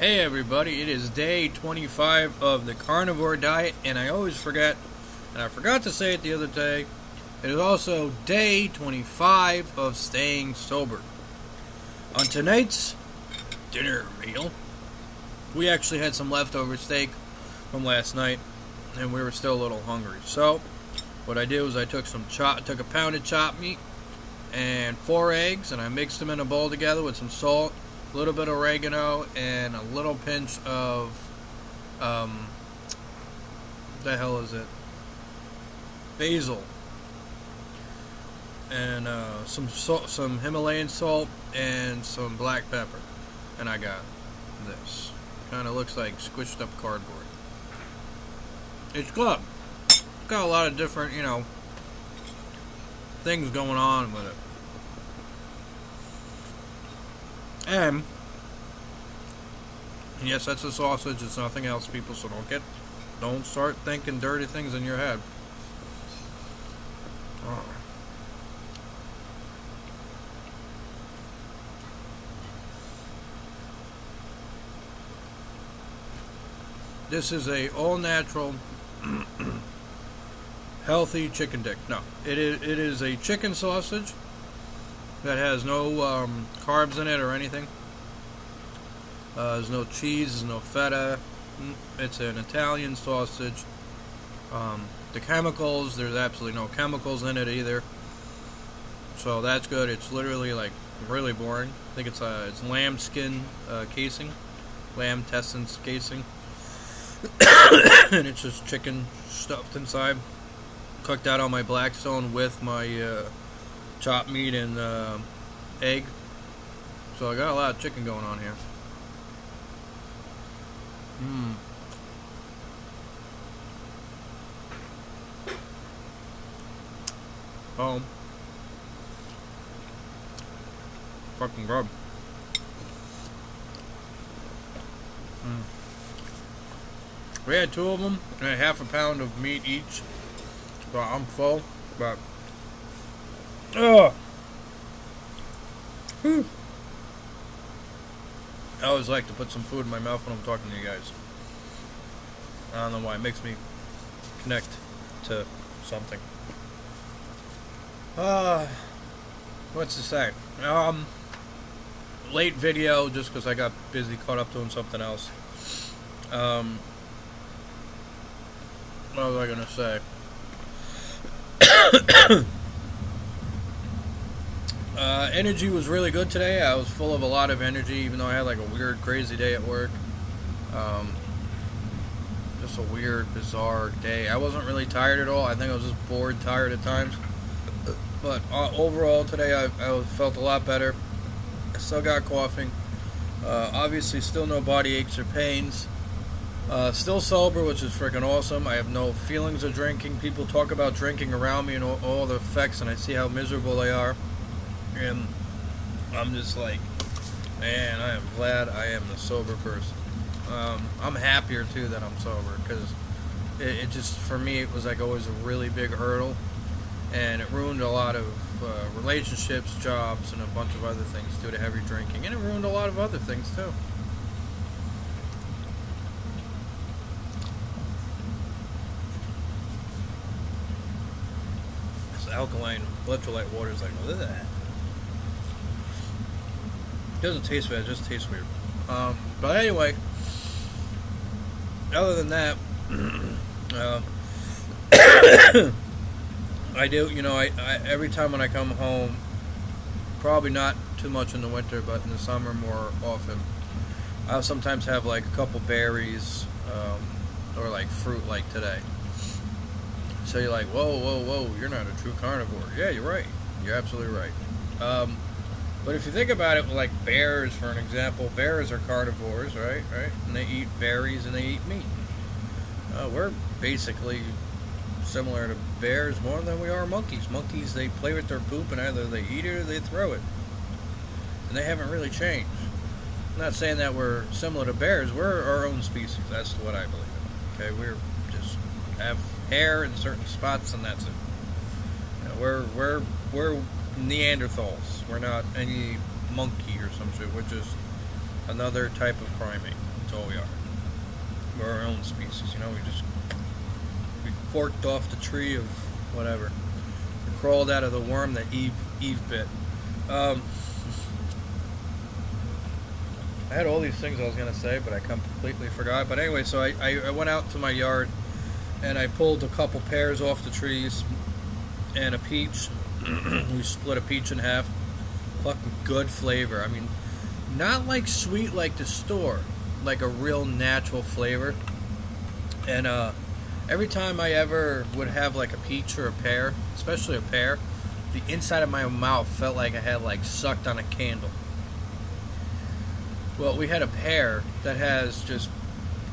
Hey everybody, it is day 25 of the carnivore diet, and I always forget, and I forgot to say it the other day, it is also day 25 of staying sober. On tonight's dinner meal, we actually had some leftover steak from last night, and we were still a little hungry. So, what I did was I took a pound of chopped meat and 4 eggs, and I mixed them in a bowl together with some salt, a little bit of oregano, and a little pinch of, the hell is it? Basil. And some salt, some Himalayan salt, and some black pepper. And I got this. Kind of looks like squished up cardboard. It's good. It's got a lot of different, things going on with it. And yes, that's a sausage. It's nothing else, people. So don't start thinking dirty things in your head. Oh. This is a all-natural, healthy chicken dick. No, it is a chicken sausage that has no carbs in it or anything. There's no cheese, there's no feta. It's an Italian sausage. The chemicals, there's absolutely no chemicals in it either. So that's good. It's literally like really boring. I think it's lamb skin casing, lamb intestines casing, and it's just chicken stuffed inside. Cooked out on my Blackstone with my chopped meat and egg. So I got a lot of chicken going on here. Oh. Fucking grub. We had 2 of them and half a pound of meat each. So I'm full, but I always like to put some food in my mouth when I'm talking to you guys. I don't know why. It makes me connect to something. What's to say? Late video just because I got busy, caught up doing something else. What was I gonna say? Energy was really good today. I was full of a lot of energy, even though I had like a weird, crazy day at work. Just a weird, bizarre day. I wasn't really tired at all. I think I was just bored, tired at times. But overall today, I felt a lot better. I still got coughing. Obviously, still no body aches or pains. Still sober, which is freaking awesome. I have no feelings of drinking. People talk about drinking around me and all the effects, and I see how miserable they are. And I'm just like, man, I am glad I am the sober person. I'm happier, too, that I'm sober, because it just, for me, it was like always a really big hurdle, and it ruined a lot of relationships, jobs, and a bunch of other things due to heavy drinking, and it ruined a lot of other things, too. This alkaline electrolyte water is like, ugh. It doesn't taste bad, it just tastes weird. But anyway, other than that, I do, I every time when I come home, probably not too much in the winter, but in the summer more often, I'll sometimes have like a couple berries, or like fruit like today. So you're like, whoa, you're not a true carnivore. Yeah, you're right. You're absolutely right. But if you think about it, like bears, for an example, bears are carnivores, right? And they eat berries and they eat meat. We're basically similar to bears more than we are monkeys. Monkeys, they play with their poop and either they eat it or they throw it. And they haven't really changed. I'm not saying that we're similar to bears. We're our own species. That's what I believe in. Okay, we're just have hair in certain spots and that's it. We're Neanderthals. We're not any monkey or some shit. We're just another type of primate. That's all we are. We're our own species, you know. We forked off the tree of whatever. We crawled out of the worm that Eve bit. I had all these things I was gonna say, but I completely forgot. But anyway, so I went out to my yard and I pulled a couple pears off the trees and a peach. We split a peach in half. Fucking good flavor. I mean, not like sweet like the store, like a real natural flavor. And every time I ever would have like a peach or a pear, especially a pear, the inside of my mouth felt like I had like sucked on a candle. Well, we had a pear that has just,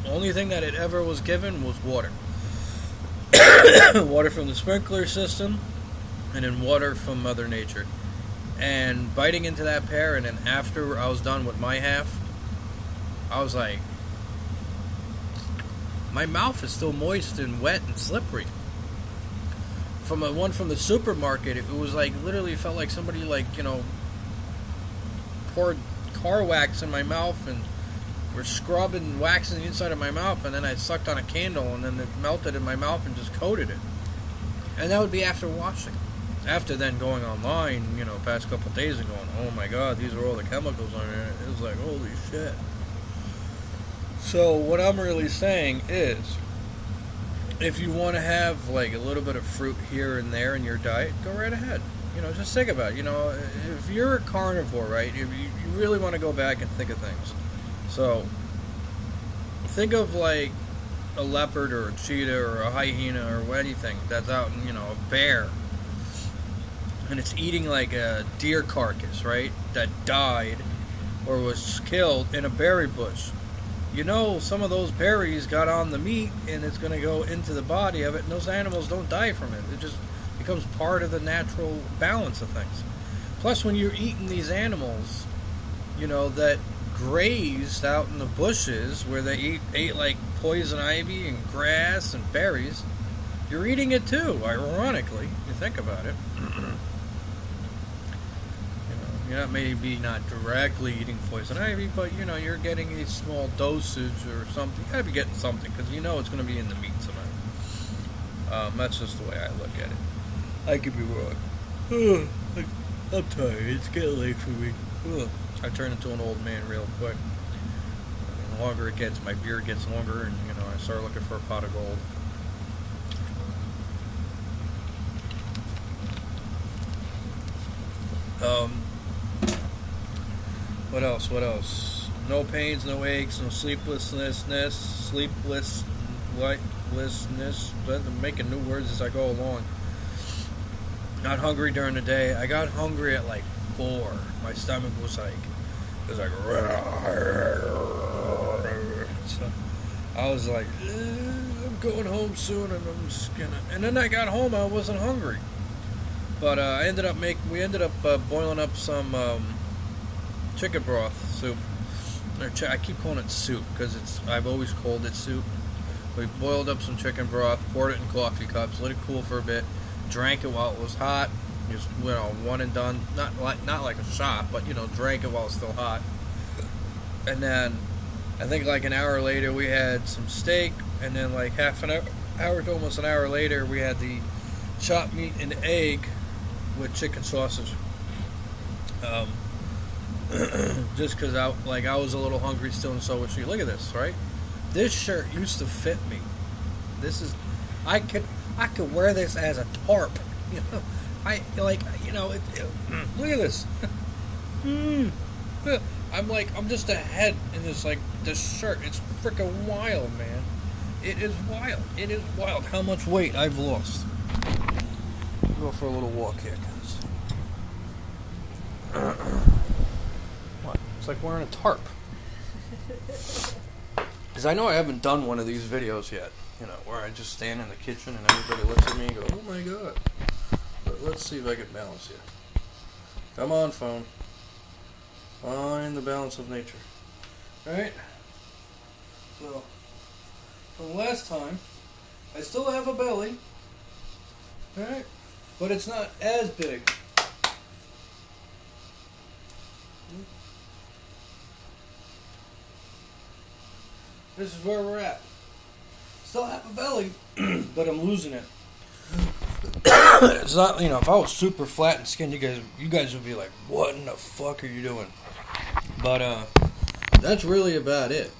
the only thing that it ever was given was water. Water from the sprinkler system, and then water from Mother Nature. And biting into that pear, and then after I was done with my half, I was like, my mouth is still moist and wet and slippery. From the one from the supermarket, it was like, literally felt like somebody like, you know, poured car wax in my mouth and were scrubbing wax in the inside of my mouth, and then I sucked on a candle and then it melted in my mouth and just coated it. And that would be after washing. After then going online, you know, past couple days and going, oh my god, these are all the chemicals on it. It was like, holy shit. So what I'm really saying is, if you want to have like a little bit of fruit here and there in your diet, go right ahead. You know, just think about it. You know, if you're a carnivore, right, if you really want to go back and think of things. So, think of like a leopard or a cheetah or a hyena or anything that's out in, you know, a bear. And it's eating like a deer carcass, right, that died or was killed in a berry bush. You know, some of those berries got on the meat and it's going to go into the body of it, and those animals don't die from it. It just becomes part of the natural balance of things. Plus, when you're eating these animals, you know, that grazed out in the bushes where they ate like poison ivy and grass and berries, you're eating it too, ironically, you think about it. You're not maybe not directly eating poison ivy, but you know, you're getting a small dosage or something. You gotta be getting something, because you know it's going to be in the meat somehow. That's just the way I look at it. I could be wrong. I'm tired. It's getting late for me. I turn into an old man real quick. The longer it gets, my beard gets longer, and you know, I start looking for a pot of gold. What else? No pains, no aches, no sleeplessness. I'm making new words as I go along. Not hungry during the day. I got hungry at like 4. My stomach was like, so I was like, I'm going home soon, and I'm just gonna. And then I got home, I wasn't hungry. But we ended up boiling up some chicken broth soup. I keep calling it soup because I've always called it soup. We boiled up some chicken broth, poured it in coffee cups, let it cool for a bit, drank it while it was hot. Just, you know, one and done. Not like a shot, but you know, drank it while it's still hot. And then I think like an hour later we had some steak, and then like half an hour to almost an hour later we had the chopped meat and egg with chicken sausage. Just because I was a little hungry still, and so was she. Look at this, right? This shirt used to fit me. I could wear this as a tarp. You know, look at this. I'm just a head in this shirt. It's freaking wild, man. It is wild. It is wild how much weight I've lost. I'll go for a little walk here, guys. What? It's like wearing a tarp. Because I know I haven't done one of these videos yet. You know, where I just stand in the kitchen and everybody looks at me and goes, oh my god. But let's see if I can balance here. Come on, phone. Find the balance of nature. Alright? So, from last time, I still have a belly. Alright? But it's not as big. this is where we're at. Still have a belly, but I'm losing it. It's not, if I was super flat and skinny, you guys would be like, what in the fuck are you doing? But, that's really about it.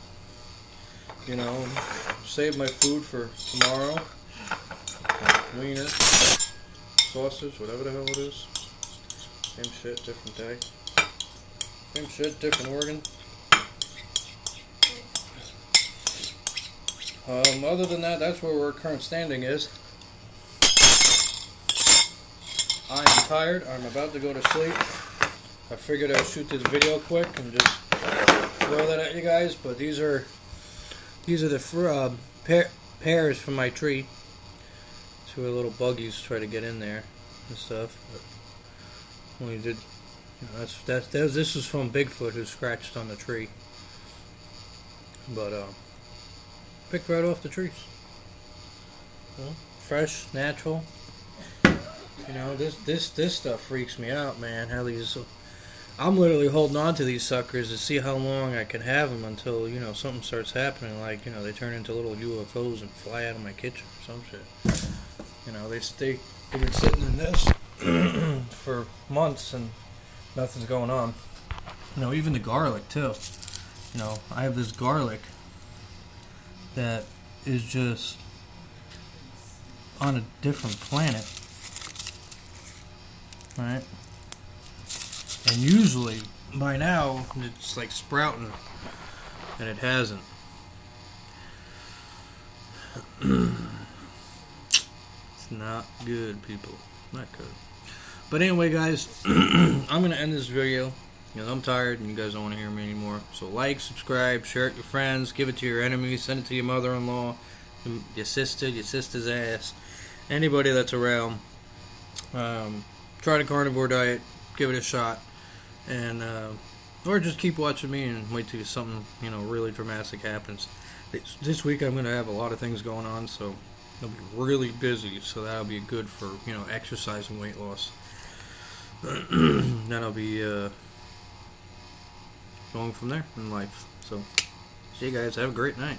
Save my food for tomorrow. Wiener, sausage, whatever the hell it is. Same shit, different day. Same shit, different organ. Other than that, that's where our current standing is. I am tired. I'm about to go to sleep. I figured I'd shoot this video quick and just throw that at you guys. But these are the pears from my tree. Two little buggies try to get in there and stuff. But when we did, this is from Bigfoot who scratched on the tree. But picked right off the trees. Fresh, natural. This stuff freaks me out, man. How I'm literally holding on to these suckers to see how long I can have them until something starts happening. Like they turn into little UFOs and fly out of my kitchen or some shit. They've been sitting in this for months and nothing's going on. Even the garlic too. I have this garlic that is just on a different planet, right? And usually by now it's like sprouting, and it hasn't. It's not good, people. Not good. But anyway, guys, I'm gonna end this video. I'm tired and you guys don't want to hear me anymore. So like, subscribe, share it with your friends, give it to your enemies, send it to your mother-in-law, your sister, your sister's ass, anybody that's around. Try the carnivore diet, give it a shot, and or just keep watching me and wait till something really dramatic happens. This week I'm going to have a lot of things going on, so I'll be really busy. So that'll be good for exercise and weight loss. That'll be going from there in life. So see you guys. Have a great night.